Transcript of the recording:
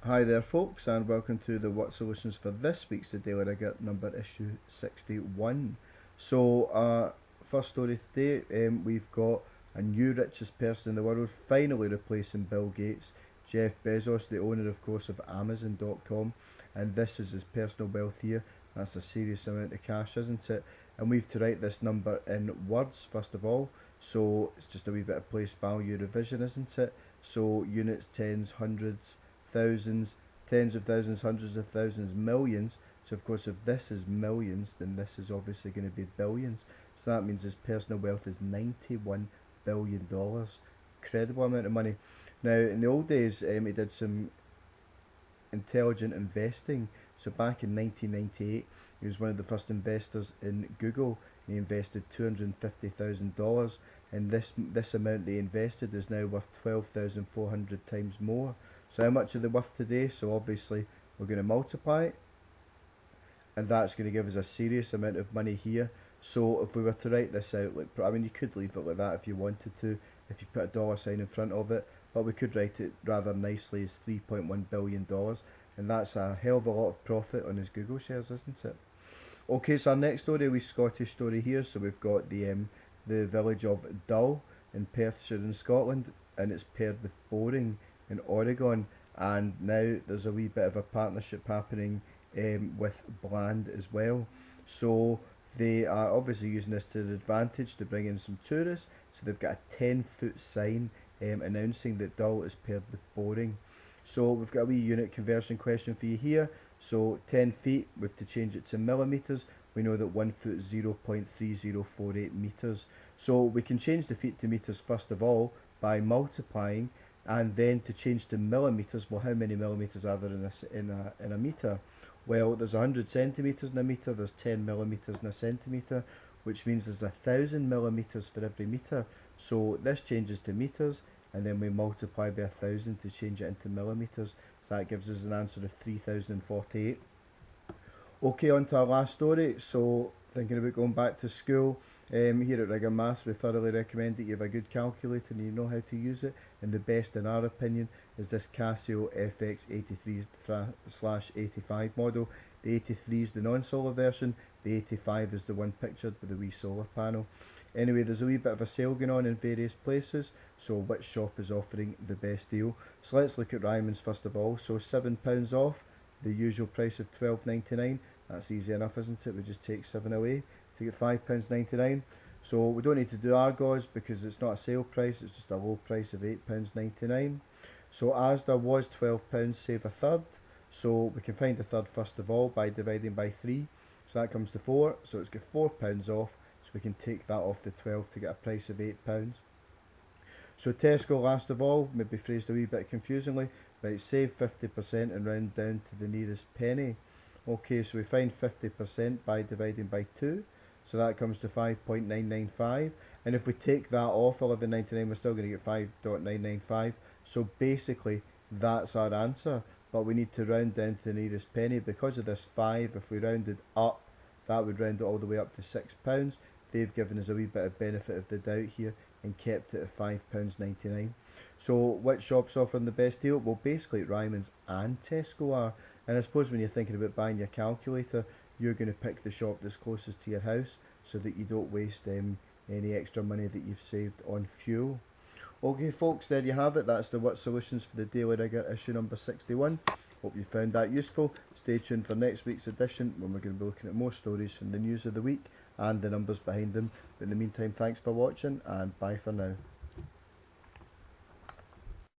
Hi there folks, and welcome to the What Solutions for this week's The Daily Rigour issue 61. So first story today, we've got a new richest person in the world finally replacing Bill Gates, Jeff Bezos, the owner of course of Amazon.com, and this is his personal wealth here. That's a serious amount of cash, isn't it? And we've to write this number in words first of all, so it's just a wee bit of place value revision, isn't it? So units, tens, hundreds, thousands, tens of thousands, hundreds of thousands, millions. So of course if this is millions, then this is obviously going to be billions. So that means his personal wealth is $91 billion. Incredible amount of money. Now in the old days he did some intelligent investing. So back in 1998 he was one of the first investors in Google. He invested $250,000, and this amount they invested is now worth 12,400 times more. So how much are they worth today? So obviously we're going to multiply it, and that's going to give us a serious amount of money here. So if we were to write this out, like, I mean you could leave it like that if you wanted to, if you put a dollar sign in front of it, but we could write it rather nicely as $3.1 billion, and that's a hell of a lot of profit on his Google shares, isn't it? Okay, so our next story, a wee Scottish story here. So we've got the village of Dull in Perthshire in Scotland, and it's paired with Boring in Oregon, and now there's a wee bit of a partnership happening with Bland as well. So they are obviously using this to their advantage to bring in some tourists. So they've got a 10-foot sign announcing that Dull is paired with Boring. So we've got a wee unit conversion question for you here. So 10 feet, we have to change it to millimetres. We know that 1 foot is 0.3048 metres. So we can change the feet to metres first of all by multiplying, and then to change to millimetres, well how many millimetres are there in a metre? Well, there's 100 centimetres in a metre, there's 10 millimetres in a centimetre, which means there's 1,000 millimetres for every metre. So this changes to metres, and then we multiply by 1,000 to change it into millimetres. So that gives us an answer of 3,048. Okay, on to our last story. So thinking about going back to school, here at Rigour Maths we thoroughly recommend that you have a good calculator and you know how to use it, and the best in our opinion is this Casio FX83/85 model. The 83 is the non-solar version, the 85 is the one pictured with the wee solar panel. Anyway, there's a wee bit of a sale going on in various places, so which shop is offering the best deal? So let's look at Ryman's first of all. So £7 off the usual price of £12.99. That's easy enough, isn't it? We just take 7 away to get £5.99. So we don't need to do Argos because it's not a sale price, it's just a low price of £8.99. So Asda was £12, save a third. So we can find the third first of all by dividing by 3. So that comes to 4. So it's got £4 off. So we can take that off the 12 to get a price of £8. So Tesco last of all, maybe phrased a wee bit confusingly, right, save 50% and round down to the nearest penny. Okay, so we find 50% by dividing by 2, so that comes to 5.995, and if we take that off 11.99 we're still going to get 5.995, so basically that's our answer, but we need to round down to the nearest penny. Because of this 5, if we rounded up, that would round it all the way up to £6. They've given us a wee bit of benefit of the doubt here and kept it at £5.99. So which shop's offering the best deal? Well, basically Ryman's and Tesco are, and I suppose when you're thinking about buying your calculator, you're going to pick the shop that's closest to your house so that you don't waste any extra money that you've saved on fuel. Okay folks, there you have it. That's the What Solutions for the Daily Rigour issue number 61. Hope you found that useful. Stay tuned for next week's edition when we're going to be looking at more stories from the news of the week and the numbers behind them. But in the meantime, thanks for watching and bye for now.